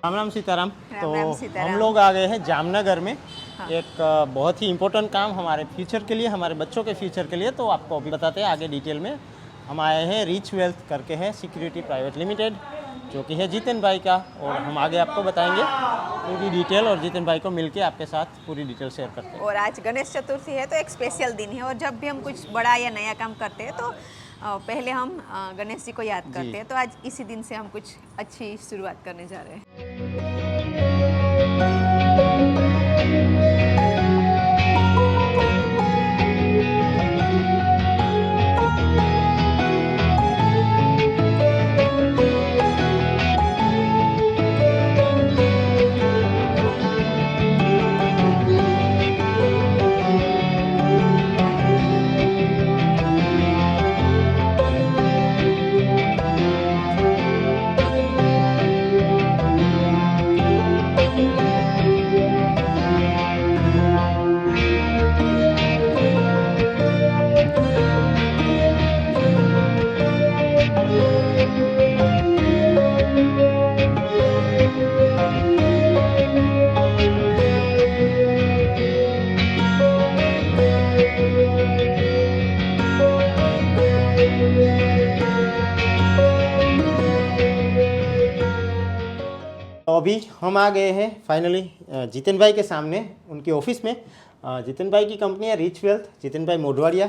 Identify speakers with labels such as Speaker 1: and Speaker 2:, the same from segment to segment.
Speaker 1: राम राम सीताराम। तो
Speaker 2: राम सीताराम।
Speaker 1: हम लोग आ गए हैं जामनगर में। एक बहुत ही इम्पोर्टेंट काम हमारे फ्यूचर के लिए, हमारे बच्चों के फ्यूचर के लिए। तो आपको अभी बताते हैं आगे डिटेल में। हम आए हैं रिच वेल्थ करके है सिक्योरिटी प्राइवेट लिमिटेड, जो कि है जितिन भाई का। और हम आगे आपको बताएंगे पूरी डिटेल और जितिन भाई को मिलके आपके साथ पूरी डिटेल शेयर करते हैं।
Speaker 2: और आज गणेश चतुर्थी है तो एक स्पेशल दिन है, और जब भी हम कुछ बड़ा या नया काम करते हैं तो पहले हम गणेश जी को याद करते हैं। तो आज इसी दिन से हम कुछ अच्छी शुरुआत करने जा रहे हैं।
Speaker 1: तो अभी हम आ गए हैं फाइनली जितिन भाई के सामने, उनके ऑफिस में। जितिन भाई की कंपनी है रिच वेल्थ, जितिन भाई मोढवाड़िया।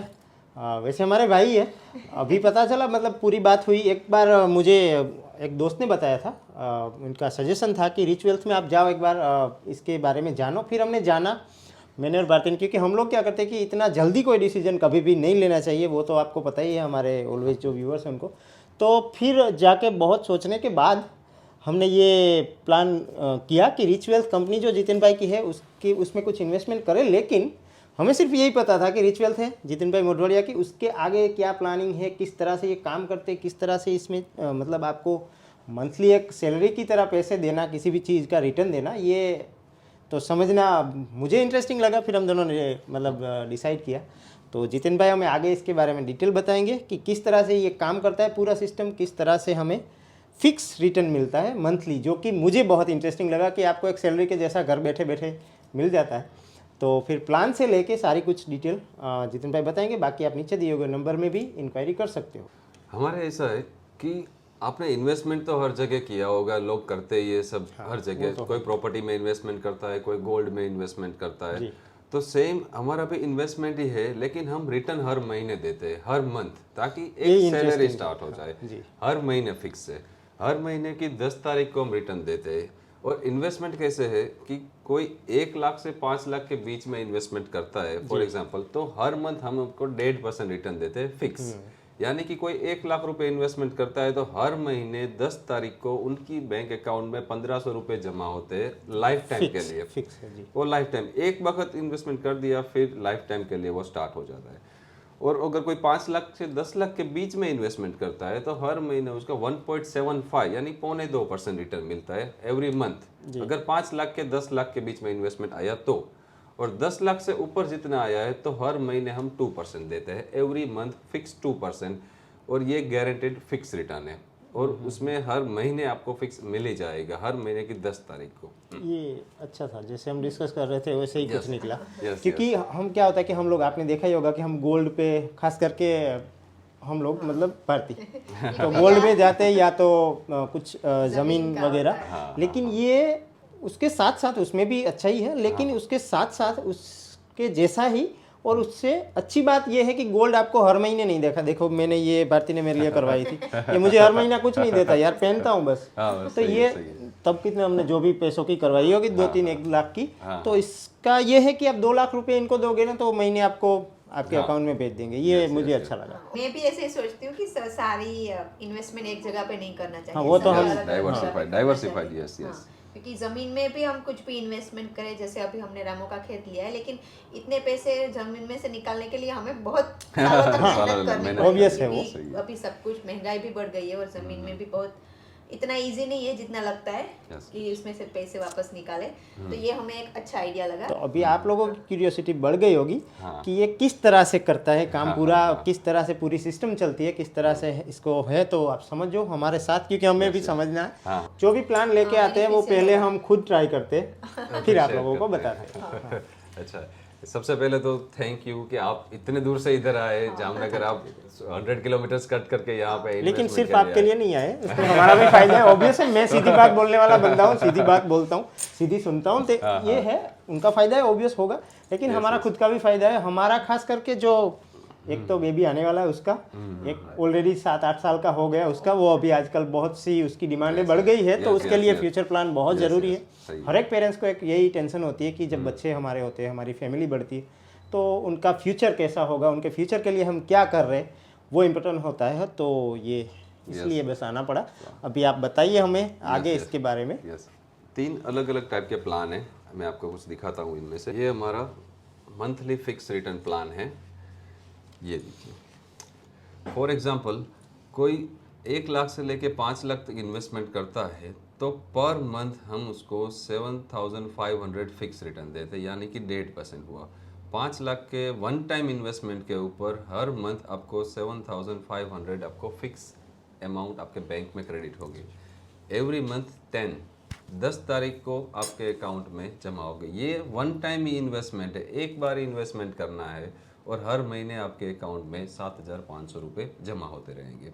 Speaker 1: वैसे हमारे भाई है। अभी पता चला, मतलब पूरी बात हुई। एक बार मुझे एक दोस्त ने बताया था, उनका सजेशन था कि रिच वेल्थ में आप जाओ, एक बार इसके बारे में जानो। फिर हमने जाना, मैंने और भारतीन, क्योंकि हम लोग क्या करते हैं कि इतना जल्दी कोई डिसीजन कभी भी नहीं लेना चाहिए। वो तो आपको पता ही है, हमारे ऑलवेज जो व्यूअर्स हैं उनको। तो फिर जाके बहुत सोचने के बाद हमने ये प्लान किया कि रिच वेल्थ कंपनी जो जितिन भाई की है उसमें कुछ इन्वेस्टमेंट करें। लेकिन हमें सिर्फ यही पता था कि रिच वेल्थ है जितिन भाई मोढवाड़िया की, उसके आगे क्या प्लानिंग है, किस तरह से ये काम करते हैं, किस तरह से इसमें मतलब आपको मंथली एक सैलरी की तरह पैसे देना, किसी भी चीज़ का रिटर्न देना, ये तो समझना मुझे इंटरेस्टिंग लगा। फिर हम दोनों ने मतलब डिसाइड किया। तो जितिन भाई हमें आगे इसके बारे में डिटेल बताएंगे कि किस तरह से ये काम करता है पूरा सिस्टम, किस तरह से हमें फिक्स रिटर्न मिलता है मंथली, जो कि मुझे बहुत इंटरेस्टिंग लगा कि आपको एक सैलरी के जैसा घर बैठे बैठे मिल जाता है। तो फिर प्लान से लेके सारी कुछ डिटेल जितिन भाई बताएंगे। बाकी आप नीचे दिए हुए नंबर में भी इंक्वायरी कर सकते हो।
Speaker 3: हमारे ऐसा है कि आपने इन्वेस्टमेंट तो हर जगह किया होगा, लोग करते ही ये सब। हर जगह कोई प्रॉपर्टी में इन्वेस्टमेंट करता है, कोई गोल्ड में इन्वेस्टमेंट करता है। तो सेम हमारा भी इन्वेस्टमेंट ही है, लेकिन हम रिटर्न हर महीने देते हैं, हर मंथ, ताकि एक सैलरी स्टार्ट हो जाए। हर महीने फिक्स है, हर महीने की 10 तारीख को हम रिटर्न देते हैं। और इन्वेस्टमेंट कैसे है कि कोई 1 लाख से 5 लाख के बीच में इन्वेस्टमेंट करता है फॉर एग्जांपल, तो हर मंथ हम उनको 1.5% रिटर्न देते हैं फिक्स। यानी कि कोई 1 लाख रुपए इन्वेस्टमेंट करता है तो हर महीने 10 तारीख को उनकी बैंक अकाउंट में 1500 रुपए जमा होते हैं लाइफ टाइम के लिए।
Speaker 1: फिक्स है जी।
Speaker 3: वो लाइफ टाइम एक वक्त इन्वेस्टमेंट कर दिया, फिर लाइफ टाइम के लिए वो स्टार्ट हो जाता है। और अगर कोई 5 लाख से 10 लाख के बीच में इन्वेस्टमेंट करता है तो हर महीने उसका 1.75 यानी 0.25% रिटर्न मिलता है एवरी मंथ। अगर 5 लाख के 10 लाख के बीच में इन्वेस्टमेंट आया तो, और 10 लाख से ऊपर जितना आया है तो हर महीने हम 2% देते हैं एवरी मंथ, फिक्स 2%। और ये गारंटेड फिक्स रिटर्न है, और उसमें हर महीने आपको फिक्स मिल ही जाएगा, हर महीने की 10 तारीख को।
Speaker 1: ये अच्छा था, जैसे हम डिस्कस कर रहे थे वैसे ही कुछ निकला।
Speaker 3: yes,
Speaker 1: क्योंकि हम क्या होता है कि हम लोग, आपने देखा ही होगा कि हम गोल्ड पे खास करके हम लोग मतलब भर्ती तो गोल्ड में जाते हैं या तो कुछ ज़मीन वगैरह। लेकिन ये उसके साथ साथ, उसमें भी अच्छा ही है, लेकिन उसके साथ साथ उसके जैसा ही, और उससे अच्छी बात यह है कि गोल्ड आपको हर महीने नहीं देखा। देखो मैंने ये भारती ने मेरे लिए करवाई थी, ये मुझे हर महीना कुछ नहीं देता यार, पहनता हूँ बस। तो ये तब कितने हमने जो भी पैसों की करवाई होगी, 2-3-1 लाख की, तो इसका ये है कि आप 2 लाख रुपए इनको दोगे ना तो महीने आपको आपके अकाउंट में भेज देंगे। ये मुझे अच्छा लगा।
Speaker 2: मैं भी ऐसे ही सोचती हूँ कि सारी इन्वेस्टमेंट एक जगह पे नहीं करना चाहिए।
Speaker 1: हाँ, वो तो हम
Speaker 3: डाइवर्सिफाइड, यस यस।
Speaker 2: क्योंकि जमीन में भी हम कुछ भी इन्वेस्टमेंट करें, जैसे अभी हमने रामों का खेत लिया है, लेकिन इतने पैसे जमीन में से निकालने के लिए हमें बहुत सालों तक मेहनत करनी पड़ती है।
Speaker 1: obvious है वो।
Speaker 2: अभी सब कुछ महंगाई भी बढ़ गई है और जमीन में भी बहुत इतना इजी नहीं है जितना लगता है
Speaker 3: Yes.
Speaker 2: कि इसमें से पैसे वापस निकाले। तो ये हमें एक अच्छा आइडिया लगा।
Speaker 1: तो अभी आप लोगों की क्यूरियोसिटी बढ़ गई होगी
Speaker 3: हाँ।
Speaker 1: कि ये किस तरह से करता है काम,
Speaker 3: हाँ,
Speaker 1: पूरा
Speaker 3: हाँ।
Speaker 1: किस तरह से पूरी सिस्टम चलती है, किस तरह से इसको है। तो आप समझो हमारे साथ, क्योंकि हमें भी समझना है।
Speaker 3: हाँ।
Speaker 1: जो भी प्लान लेके आते हैं वो
Speaker 2: beneficial
Speaker 1: पहले
Speaker 2: होगा।
Speaker 1: हम खुद ट्राई करते हैं, फिर आप लोगों को बताते हैं।
Speaker 3: अच्छा, सबसे पहले तो थैंक यू कि आप इतने दूर से इधर आए जामनगर, आप 100 किलोमीटर कट करके यहाँ पे
Speaker 1: लेकिन
Speaker 3: investment
Speaker 1: सिर्फ
Speaker 3: के लिए
Speaker 1: आपके
Speaker 3: आए।
Speaker 1: लिए नहीं आए, इसमें हमारा भी फायदा है। ऑब्वियस है, मैं सीधी बात बोलने वाला बंदा हूँ, सीधी बात बोलता हूँ, सीधी सुनता हूँ। तो ये है, उनका फायदा है, ऑब्वियस होगा, लेकिन हमारा खुद का भी फायदा है। हमारा खास करके जो एक तो बेबी आने वाला है उसका, एक ऑलरेडी 7-8 साल का हो गया उसका, वो अभी आजकल बहुत सी उसकी डिमांडें बढ़ गई है, तो
Speaker 3: yes,
Speaker 1: उसके
Speaker 3: yes,
Speaker 1: लिए
Speaker 3: yes.
Speaker 1: फ्यूचर प्लान बहुत
Speaker 3: Yes,
Speaker 1: ज़रूरी
Speaker 3: yes,
Speaker 1: है।
Speaker 3: सही है।
Speaker 1: हर एक पेरेंट्स को एक यही टेंशन होती है कि जब बच्चे हमारे होते हैं, हमारी फैमिली बढ़ती है, तो उनका फ्यूचर कैसा होगा, उनके फ्यूचर के लिए हम क्या कर रहे हैं, वो इम्पोर्टेंट होता है। तो ये इसलिए बस आना पड़ा। अभी आप बताइए हमें आगे
Speaker 3: yes.
Speaker 1: इसके बारे में।
Speaker 3: यस, 3 अलग अलग टाइप के प्लान है, मैं आपको कुछ दिखाता हूँ इनमें से। ये हमारा मंथली फिक्स रिटर्न प्लान है, ये देखिए। फॉर एग्जांपल, कोई 1 लाख से लेके 5 लाख तक इन्वेस्टमेंट करता है तो पर मंथ हम उसको 7,500 फिक्स रिटर्न देते हैं, यानी कि 1.5% हुआ। 5 लाख के वन टाइम इन्वेस्टमेंट के ऊपर हर मंथ आपको 7,500 आपको फिक्स अमाउंट आपके बैंक में क्रेडिट होगी। एवरी मंथ 10 तारीख को आपके अकाउंट में जमा होगी। ये वन टाइम ही इन्वेस्टमेंट है, एक बार इन्वेस्टमेंट करना है और हर महीने आपके अकाउंट में 7,500 रुपये जमा होते रहेंगे।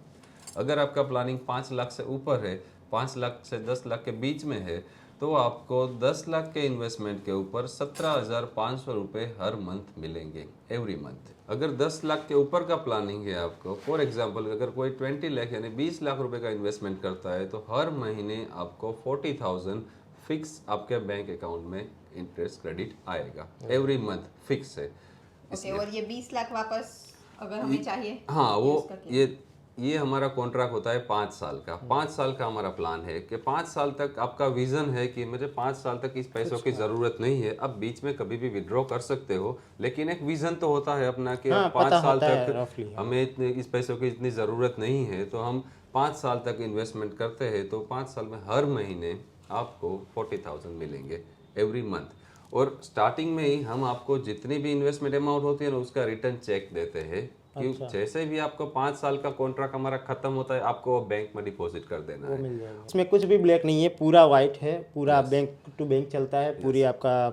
Speaker 3: अगर आपका प्लानिंग 5 लाख से ऊपर है, 5 लाख से 10 लाख के बीच में है, तो आपको 10 लाख के इन्वेस्टमेंट के ऊपर 17,500 रुपये हर मंथ मिलेंगे, एवरी मंथ। अगर 10 लाख के ऊपर का प्लानिंग है आपको, फॉर एग्जांपल अगर कोई 20 लाख यानी 20 लाख रुपए का इन्वेस्टमेंट करता है, तो हर महीने आपको 40,000 फिक्स आपके बैंक अकाउंट में इंटरेस्ट क्रेडिट आएगा, एवरी मंथ फिक्स है।
Speaker 2: ओके, और ये 20 लाख वापस अगर हमें चाहिए,
Speaker 3: हाँ, वो
Speaker 2: उसका क्या?
Speaker 3: ये हमारा कॉन्ट्रैक्ट होता है 5 साल का। 5 साल का हमारा प्लान है कि 5 साल तक आपका विजन है कि मुझे 5 साल तक इस पैसों की ज़रूरत नहीं है। अब बीच में कभी भी विड्रॉ कर सकते हो, लेकिन एक विजन तो होता है अपना कि
Speaker 1: हाँ,
Speaker 3: 5
Speaker 1: पता
Speaker 3: साल
Speaker 1: होता है
Speaker 3: तक
Speaker 1: roughly, हाँ।
Speaker 3: हमें इस पैसों की इतनी ज़रूरत नहीं है, तो हम 5 साल तक इन्वेस्टमेंट करते हैं, तो 5 साल में हर महीने आपको 40,000 मिलेंगे एवरी मंथ। और स्टार्टिंग में ही हम आपको जितनी भी इन्वेस्टमेंट अमाउंट होती है ना, उसका रिटर्न चेक देते हैं कि जैसे भी आपको 5 साल का कॉन्ट्रैक्ट हमारा खत्म होता है, आपको बैंक में डिपॉजिट कर देना है।
Speaker 1: मिल जाएगा। इसमें कुछ भी ब्लैक नहीं है, पूरा वाइट है, पूरा बैंक टू बैंक चलता है, पूरी आपका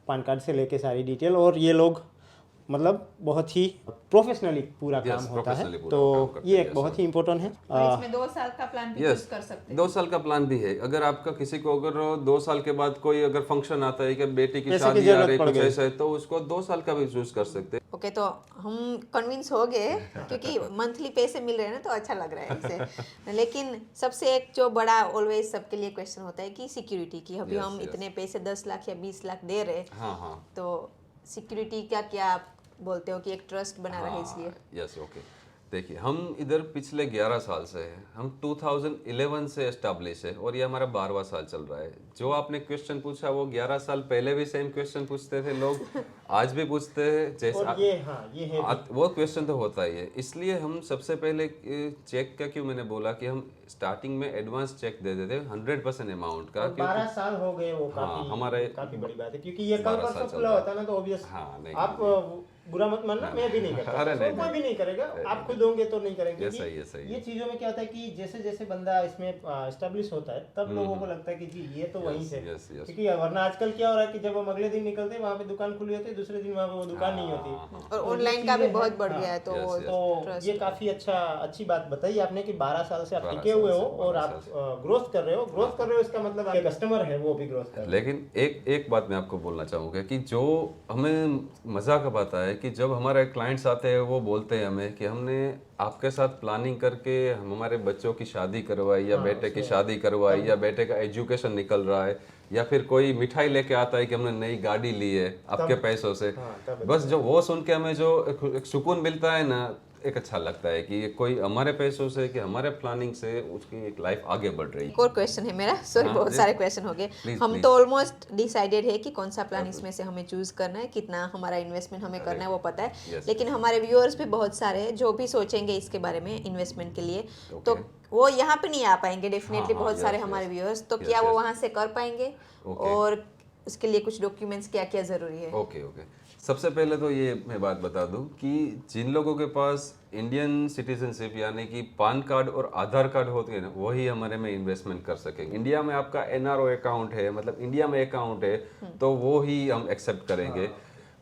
Speaker 1: पैन कार्ड से लेके सारी डिटेल। और ये लोग मतलब बहुत ही प्रोफेशनली पूरा काम होता है,
Speaker 3: professionally पूरा
Speaker 1: तो
Speaker 3: काम करते
Speaker 1: ये
Speaker 3: हैं,
Speaker 1: एक बहुत ही इम्पोर्टेंट है।
Speaker 2: और इसमें 2 साल का प्लान भी चूज कर सकते हैं।
Speaker 3: 2 साल का प्लान भी है। अगर आपका किसी को अगर 2 साल के बाद कोई अगर फंक्शन आता है कि बेटी की
Speaker 1: पैसे की
Speaker 3: शादी आ
Speaker 1: जरूरत
Speaker 3: रही
Speaker 1: पड़
Speaker 3: कुछ
Speaker 1: गई।
Speaker 3: ऐसा है, तो उसको 2 साल का भी चूज कर सकते हैं।
Speaker 2: ओके, तो हम कन्विंस हो गए क्योंकि मंथली पैसे मिल रहे हैं ना, तो अच्छा लग रहा है इससे। लेकिन सबसे एक जो बड़ा ऑलवेज सबके लिए क्वेश्चन होता है कि सिक्योरिटी की। अभी हम इतने पैसे 10 लाख या 20 लाख दे रहे हैं,
Speaker 3: हाँ हाँ,
Speaker 2: तो सिक्योरिटी का क्या आप बोलते हो कि एक ट्रस्ट बना रहे इसलिए?
Speaker 3: Yes, okay. देखिए, हम इधर पिछले 11 साल से हैं, हम 2011 से एस्टैब्लिश है और ये हमारा 12वां साल चल रहा है। जो आपने क्वेश्चन पूछा वो 11 साल पहले भी सेम क्वेश्चन पूछते थे लोग, आज भी पूछते हैं। जैसे
Speaker 1: और ये है
Speaker 3: वो क्वेश्चन तो होता ही है, इसलिए हम सबसे पहले चेक का, क्यों मैंने बोला कि हम स्टार्टिंग में एडवांस चेक दे देते हैं 100% अमाउंट का।
Speaker 1: 12 साल हो गए, वो
Speaker 3: हाँ, हमारे
Speaker 1: काफी बड़ी बात है, क्योंकि ये कल
Speaker 3: 12 साल
Speaker 1: परसों
Speaker 3: चल
Speaker 1: खुला
Speaker 3: रहा है।
Speaker 1: होता ना, तो ऑब्वियस
Speaker 3: हाँ, नहीं,
Speaker 1: आप बुरा मत मानना, मैं भी नहीं करता,
Speaker 3: अरे
Speaker 1: तो
Speaker 3: नहीं,
Speaker 1: कोई भी नहीं करेगा, आप खुद होंगे तो नहीं करेंगे।
Speaker 3: ये
Speaker 1: क्योंकि
Speaker 3: सही है, सही है।
Speaker 1: ये चीजों में क्या होता है कि जैसे जैसे बंदा इसमें एस्टेब्लिश होता है, तब लोगों को लगता है कि जी ये तो वहीं से,
Speaker 3: yes, yes.
Speaker 1: क्योंकि वरना आजकल क्या हो रहा है कि जब हम अगले दिन निकलते हैं वहाँ पे दुकान खुली होती है, दूसरे दिन वहाँ पे वो दुकान नहीं होती।
Speaker 2: और
Speaker 1: तो
Speaker 2: ऑनलाइन
Speaker 1: ये
Speaker 2: का भी
Speaker 1: चीजें
Speaker 2: बहुत
Speaker 1: हैं,
Speaker 2: बढ़
Speaker 1: हाँ,
Speaker 2: गया है, तो
Speaker 3: yes,
Speaker 2: वो
Speaker 3: yes.
Speaker 1: तो
Speaker 2: trust
Speaker 1: ये काफी अच्छी बात बताई आपने कि 12 साल से आप
Speaker 3: 12
Speaker 1: टिके
Speaker 3: साल
Speaker 1: हुए
Speaker 3: से,
Speaker 1: हो और
Speaker 3: 12
Speaker 1: आप
Speaker 3: साल
Speaker 1: ग्रोथ कर रहे हो, इसका मतलब आपके कस्टमर है वो भी ग्रोथ कर रहे हैं।
Speaker 3: लेकिन एक बात मैं आपको बोलना चाहूँगा कि जो हमें मजाक अब आता है कि जब हमारे क्लाइंट्स आते हैं वो बोलते हैं हमें कि हमने आपके साथ प्लानिंग करके हम हमारे बच्चों की शादी करवाई या बेटे की शादी करवाई या बेटे का एजुकेशन निकल रहा है, या फिर कोई मिठाई लेके आता है कि हमने नई गाड़ी ली है आपके पैसों से। बस जो वो सुन के हमें जो एक सुकून मिलता है ना, एक अच्छा लगता है कि ये कोई हमारे पैसों से कि हमारे प्लानिंग से उसकी एक लाइफ आगे बढ़ रही है।
Speaker 2: एक और क्वेश्चन है मेरा, सॉरी
Speaker 3: हाँ,
Speaker 2: बहुत
Speaker 3: जी।
Speaker 2: सारे क्वेश्चन हो गए।
Speaker 3: Please,
Speaker 2: हम
Speaker 3: please.
Speaker 2: तो ऑलमोस्ट डिसाइडेड है कि कौन सा प्लान इसमें से हमें चूज करना है, कितना हमारा इन्वेस्टमेंट हमें करना है वो पता है।
Speaker 3: Yes.
Speaker 2: लेकिन हमारे व्यूअर्स भी बहुत सारे हैं जो भी सोचेंगे इसके बारे में इन्वेस्टमेंट के लिए, तो
Speaker 3: Okay.
Speaker 2: वो यहाँ पे नहीं आ पाएंगे डेफिनेटली,
Speaker 3: हाँ,
Speaker 2: बहुत
Speaker 3: yes,
Speaker 2: सारे
Speaker 3: yes.
Speaker 2: हमारे व्यूअर्स, तो
Speaker 3: Yes,
Speaker 2: क्या वो
Speaker 3: yes.
Speaker 2: वहाँ से कर पाएंगे?
Speaker 3: Okay.
Speaker 2: और उसके लिए कुछ डॉक्यूमेंट्स क्या क्या ज़रूरी है?
Speaker 3: ओके ओके, सबसे पहले तो ये मैं बात बता दूं कि जिन लोगों के पास इंडियन सिटीजनशिप यानी कि पान कार्ड और आधार कार्ड होते हैं ना, वही हमारे में इन्वेस्टमेंट कर सकेंगे। इंडिया में आपका एनआरओ अकाउंट है, मतलब इंडिया में अकाउंट है, तो वो ही हम एक्सेप्ट करेंगे।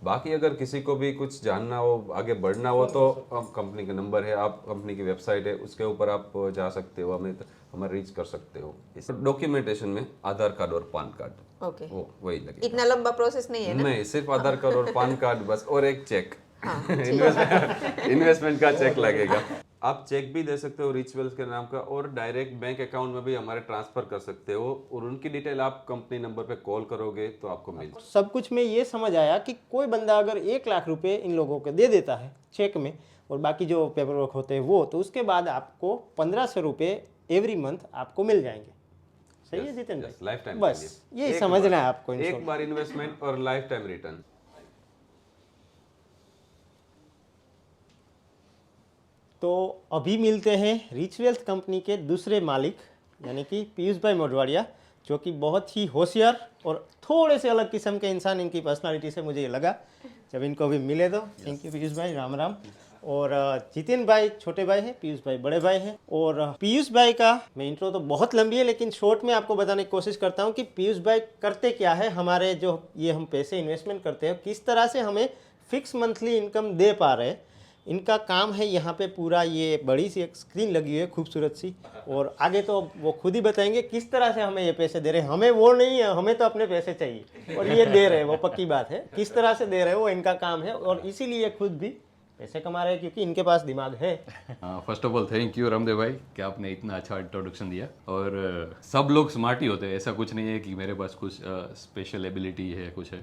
Speaker 3: बाकी अगर किसी को भी कुछ जानना हो, आगे बढ़ना हो, तो हम कंपनी का नंबर है, आप कंपनी की वेबसाइट है, उसके ऊपर आप जा सकते हो, हमें रीच कर सकते हो। इस डॉक्यूमेंटेशन में आधार कार्ड और पान कार्ड
Speaker 2: ओके,
Speaker 3: वो वही लगेगा।
Speaker 2: इतना लंबा प्रोसेस नहीं है ना?
Speaker 3: नहीं, सिर्फ आधार कार्ड और पान कार्ड बस, और एक चेक,
Speaker 2: हाँ,
Speaker 3: इन्वेस्टमेंट का चेक लगेगा। आप चेक भी दे सकते हो रिच वेल्थ के नाम का, और डायरेक्ट बैंक अकाउंट में भी हमारे ट्रांसफर कर सकते हो, और उनकी डिटेल आप कंपनी नंबर पे कॉल करोगे तो आपको मिल जाएगी।
Speaker 1: सब कुछ में ये समझ आया कि कोई बंदा अगर 1 लाख रुपए इन लोगों को दे देता है चेक में, और बाकी जो पेपर वर्क होते हैं वो, तो उसके बाद आपको 1500 रुपये एवरी मंथ आपको मिल जाएंगे। सही है जितेन भाई?
Speaker 3: लाइफ टाइम
Speaker 1: बस यही समझना है आपको।
Speaker 3: एक बार इन्वेस्टमेंट और लाइफ टाइम रिटर्न।
Speaker 1: तो अभी मिलते हैं रिच वेल्थ कंपनी के दूसरे मालिक यानी कि पीयूष भाई मोढवाडिया, जो कि बहुत ही होशियार और थोड़े से अलग किस्म के इंसान इनकी पर्सनालिटी से मुझे ये लगा जब इनको भी मिले। तो थैंक यू पीयूष भाई, राम राम। और जितेन भाई छोटे भाई हैं, पीयूष भाई बड़े भाई हैं। और पीयूष भाई का मैं इंट्रो तो बहुत लंबी है, लेकिन शॉर्ट में आपको बताने की कोशिश करता हूँ कि पीयूष भाई करते क्या है, हमारे जो ये हम पैसे इन्वेस्टमेंट करते हैं किस तरह से हमें फिक्स मंथली इनकम दे पा रहे हैं। इनका काम है यहाँ पे पूरा, ये बड़ी सी एक स्क्रीन लगी हुई है खूबसूरत सी, और आगे तो वो खुद ही बताएंगे किस तरह से हमें ये पैसे दे रहे हैं। हमें वो नहीं है, हमें तो अपने पैसे चाहिए, और ये दे रहे हैं वो पक्की बात है। किस तरह से दे रहे हैं वो इनका काम है, और इसीलिए खुद भी पैसे कमा रहे हैं क्योंकि इनके पास दिमाग है।
Speaker 4: First of all thank you Ramdev भाई कि आपने इतना अच्छा इंट्रोडक्शन दिया। और सब लोग स्मार्ट ही होते हैं, ऐसा कुछ नहीं है कि मेरे पास कुछ स्पेशल एबिलिटी है कुछ है,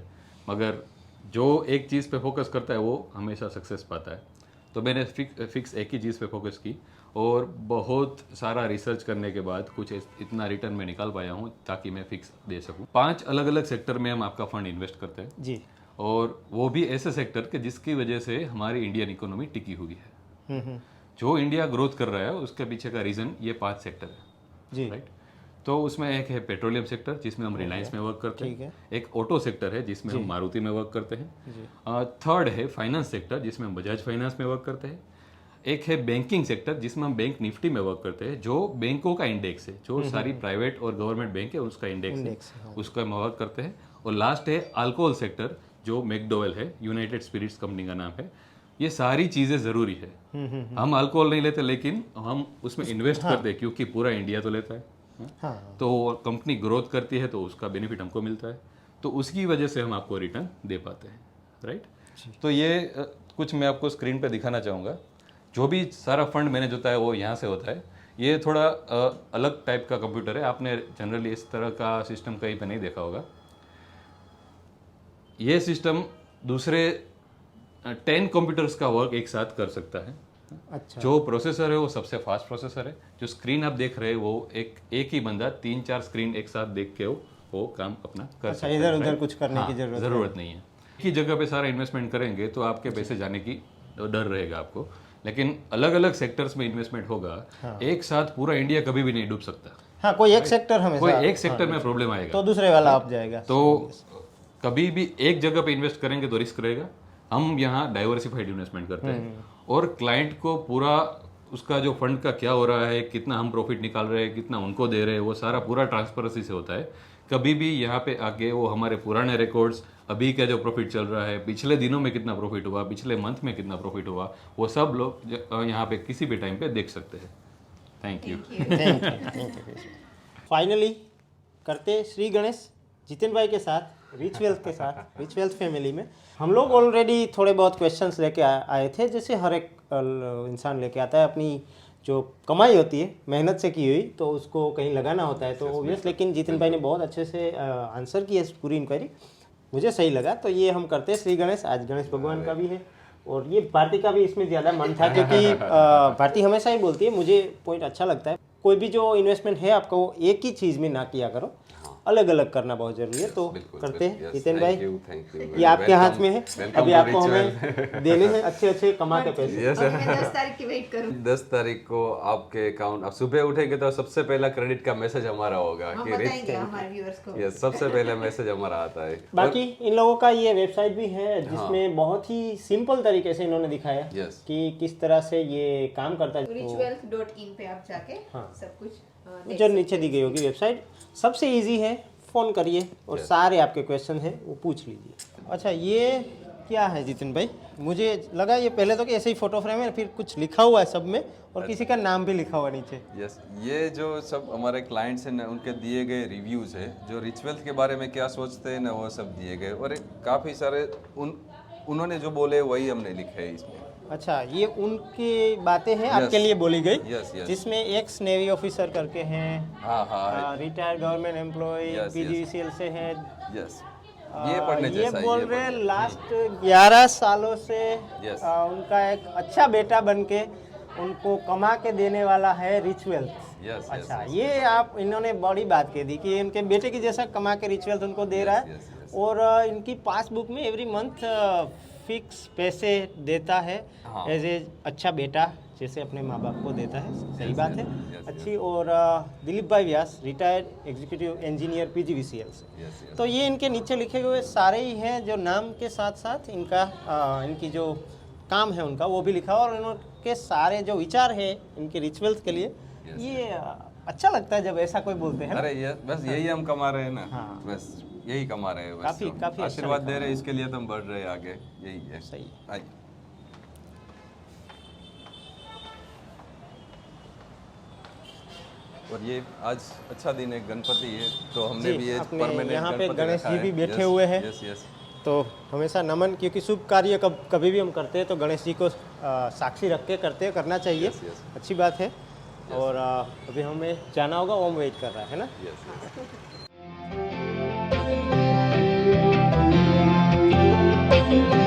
Speaker 4: मगर जो एक चीज़ पे फोकस करता है वो हमेशा सक्सेस पाता है। तो मैंने फिक्स एक ही चीज़ पे फोकस की, और बहुत सारा रिसर्च करने के बाद कुछ इतना रिटर्न में निकाल पाया हूँ ताकि मैं फिक्स दे सकूँ। 5 अलग अलग सेक्टर में हम आपका फंड इन्वेस्ट करते हैं
Speaker 1: जी,
Speaker 4: और वो भी ऐसे सेक्टर के जिसकी वजह से हमारी इंडियन इकोनॉमी टिकी हुई है। जो इंडिया ग्रोथ कर रहा है उसके पीछे का रीज़न ये 5 सेक्टर है
Speaker 1: जी,
Speaker 4: राइट। तो उसमें एक है पेट्रोलियम सेक्टर जिसमें हम रिलायंस में वर्क करते
Speaker 1: ठीक
Speaker 4: हैं,
Speaker 1: है।
Speaker 4: एक ऑटो सेक्टर है जिसमें हम मारुति में वर्क करते हैं, थर्ड है फाइनेंस सेक्टर जिसमें हम बजाज फाइनेंस में वर्क करते हैं, एक है बैंकिंग सेक्टर जिसमें हम बैंक निफ्टी में वर्क करते हैं, जो बैंकों का इंडेक्स है, जो सारी प्राइवेट और गवर्नमेंट बैंक है उसका इंडेक्स है, उसका हम वर्क करते हैं, और लास्ट है अल्कोहल सेक्टर जो मैकडोवेल है, यूनाइटेड स्पिरिट्स कंपनी का नाम है। ये सारी चीज़ें ज़रूरी है। हम अल्कोहल नहीं लेते लेकिन हम उसमें इन्वेस्ट करते हैं क्योंकि पूरा इंडिया तो लेता है।
Speaker 1: हाँ,
Speaker 4: तो कंपनी ग्रोथ करती है तो उसका बेनिफिट हमको मिलता है, तो उसकी वजह से हम आपको रिटर्न दे पाते हैं राइट। तो ये कुछ मैं आपको स्क्रीन पे दिखाना चाहूँगा। जो भी सारा फंड मैंने जोता है वो यहाँ से होता है। ये थोड़ा अलग टाइप का कंप्यूटर है, आपने जनरली इस तरह का सिस्टम कहीं पे नहीं देखा होगा। ये सिस्टम दूसरे 10 कंप्यूटर्स का वर्क एक साथ कर सकता है।
Speaker 1: अच्छा,
Speaker 4: जो प्रोसेसर है वो सबसे फास्ट प्रोसेसर है। जो स्क्रीन आप देख रहे हैं वो एक ही बंदा 3-4 स्क्रीन एक साथ देख के वो काम अपना कर सकता है।
Speaker 1: इधर उधर
Speaker 4: right?
Speaker 1: कुछ करने की
Speaker 4: हाँ, जरूरत नहीं है। एक ही जगह पे सारा इन्वेस्टमेंट करेंगे तो आपके पैसे जाने की डर रहेगा आपको, लेकिन अलग अलग सेक्टर्स में इन्वेस्टमेंट होगा एक साथ पूरा इंडिया कभी भी नहीं डूब सकता।
Speaker 1: हाँ, कोई एक सेक्टर हमेशा,
Speaker 4: कोई एक सेक्टर में प्रॉब्लम आएगा
Speaker 1: तो दूसरे वाला आप जाएगा।
Speaker 4: तो कभी भी एक जगह पे इन्वेस्ट करेंगे तो रिस्क रहेगा। हम यहाँ डाइवर्सिफाइड इन्वेस्टमेंट करते हैं और क्लाइंट को पूरा उसका जो फंड का क्या हो रहा है, कितना हम प्रॉफिट निकाल रहे हैं, कितना उनको दे रहे हैं, वो सारा पूरा ट्रांसपेरेंसी से होता है। कभी भी यहाँ पे आके वो हमारे पुराने रिकॉर्ड्स, अभी का जो प्रॉफिट चल रहा है, पिछले दिनों में कितना प्रॉफिट हुआ, पिछले मंथ में कितना प्रॉफिट हुआ, वो सब लोग यहाँ पे किसी भी टाइम पे देख सकते हैं। Thank you.
Speaker 1: Thank you. Finally करते श्री गणेश जितेन भाई के साथ, रिच वेल्थ के साथ, रिच वेल्थ फैमिली में हम लोग ऑलरेडी थोड़े बहुत क्वेश्चंस लेके आए थे, जैसे हर एक इंसान लेके आता है। अपनी जो कमाई होती है मेहनत से की हुई तो उसको कहीं लगाना होता है, तो ऑब्वियस, लेकिन जितेन भाई ने बहुत अच्छे से आंसर किया इस पूरी इंक्वायरी, मुझे सही लगा। तो ये हम करते हैं श्री गणेश, आज गणेश भगवान का भी है और ये भारती का भी इसमें ज़्यादा मन था क्योंकि भारती हमेशा ही बोलती है, मुझे पॉइंट अच्छा लगता है, कोई भी जो इन्वेस्टमेंट है आपको एक ही चीज़ में ना किया करो, अलग अलग करना बहुत जरूरी है। तो करते हैं जितेन भाई,
Speaker 3: थैंक यू।
Speaker 1: ये आपके हाथ में है, अभी आपको हमें देने हैं अच्छे कमा के पैसे।
Speaker 3: यस
Speaker 2: और मैं 10 तारीख की वेट करूँ।
Speaker 3: 10 तारीख को आपके अकाउंट, आप सुबह उठेंगे तो सबसे पहला क्रेडिट का मैसेज हमारा होगा
Speaker 2: हम
Speaker 3: कि
Speaker 2: बताएंगे हमारे व्यूअर्स को।
Speaker 3: यस, सबसे पहले मैसेज हमारा आता है।
Speaker 1: बाकी इन लोगों का ये वेबसाइट भी है जिसमें बहुत ही सिंपल तरीके से इन्होंने दिखाया
Speaker 3: Yes.
Speaker 1: कि किस तरह से ये काम करता है। तो
Speaker 2: richwealth.in पे आप जाके सब कुछ देख
Speaker 1: जो नीचे दी गई होगी वेबसाइट, सबसे इजी है, फ़ोन करिए और सारे आपके क्वेश्चन हैं वो पूछ लीजिए। अच्छा, ये क्या है जितिन भाई? मुझे लगा ये पहले तो कि ऐसे ही फोटो फ्रेम है, फिर कुछ लिखा हुआ है सब में और किसी का नाम भी लिखा हुआ नीचे।
Speaker 3: यस, ये जो सब हमारे क्लाइंट्स हैं ना, उनके दिए गए रिव्यूज़ है, जो रिच वेल्थ के बारे में क्या सोचते हैं ना, वो सब दिए गए, और काफ़ी सारे उन्होंने जो बोले वही हमने लिखे है इसमें।
Speaker 1: अच्छा, ये उनकी बातें हैं आपके लिए बोली गई,
Speaker 3: यस यस।
Speaker 1: जिसमें एक्स नेवी ऑफिसर करके हैं,
Speaker 3: हाँ,
Speaker 1: retired government employee,
Speaker 3: Yes,
Speaker 1: PGCL से है।
Speaker 3: यस, ये पढ़ने
Speaker 1: ये
Speaker 3: जैसा है,
Speaker 1: बोल
Speaker 3: ये
Speaker 1: रहे हैं
Speaker 3: पढ़ने-
Speaker 1: लास्ट 11 सालों से
Speaker 3: Yes.
Speaker 1: उनका एक अच्छा बेटा बन के उनको कमा के देने वाला है रिच वेल्थ।
Speaker 3: यस,
Speaker 1: अच्छा, ये आप इन्होंने बड़ी बात कह दी कि इनके बेटे की जैसा कमा के रिच वेल्थ उनको दे रहा है।
Speaker 3: yes, yes.
Speaker 1: और इनकी पासबुक में एवरी मंथ फिक्स पैसे देता है
Speaker 3: हाँ।
Speaker 1: एज ए अच्छा बेटा, जैसे अपने माँ बाप को देता है। सही बात है,
Speaker 3: yes,
Speaker 1: अच्छी। और दिलीप भाई व्यास, रिटायर्ड एग्जीक्यूटिव इंजीनियर पीजीवीसीएल से।
Speaker 3: Yes yes.
Speaker 1: तो ये इनके नीचे लिखे हुए सारे ही हैं, जो नाम के साथ साथ इनका इनकी जो काम है उनका वो भी लिखा, और इनके सारे जो विचार है इनके रिच वेल्थ के लिए, ये अच्छा लगता है जब ऐसा कोई बोलते हैं ना।
Speaker 3: अरे ये बस यही हम कमा रहे हैं ना,
Speaker 1: हाँ।
Speaker 3: बस यही कमा रहे हैं, बस
Speaker 1: काफी-
Speaker 3: तो
Speaker 1: काफी अच्छा
Speaker 3: आशीर्वाद
Speaker 1: लिखा
Speaker 3: दे रहे हैं, इसके लिए तो हम बढ़ रहे हैं आगे, यही है।
Speaker 1: सही।
Speaker 3: आइए। और ये आज अच्छा दिन है, गणपति है, तो हमने
Speaker 1: जी,
Speaker 3: भी ये
Speaker 1: अपने
Speaker 3: परमानेंट
Speaker 1: यहाँ पे
Speaker 3: गणपति
Speaker 1: गणेश
Speaker 3: रखा
Speaker 1: जी
Speaker 3: है।
Speaker 1: भी बैठे
Speaker 3: Yes,
Speaker 1: हुए हैं।
Speaker 3: yes, yes.
Speaker 1: तो हमेशा नमन, क्योंकि शुभ कार्य कभी भी हम करते हैं तो गणेश जी को साक्षी रख के करना चाहिए।
Speaker 3: Yes, yes.
Speaker 1: अच्छी बात है। और अभी हमें जाना होगा, ओम वेट कर रहा है ना।
Speaker 3: Yes, yes.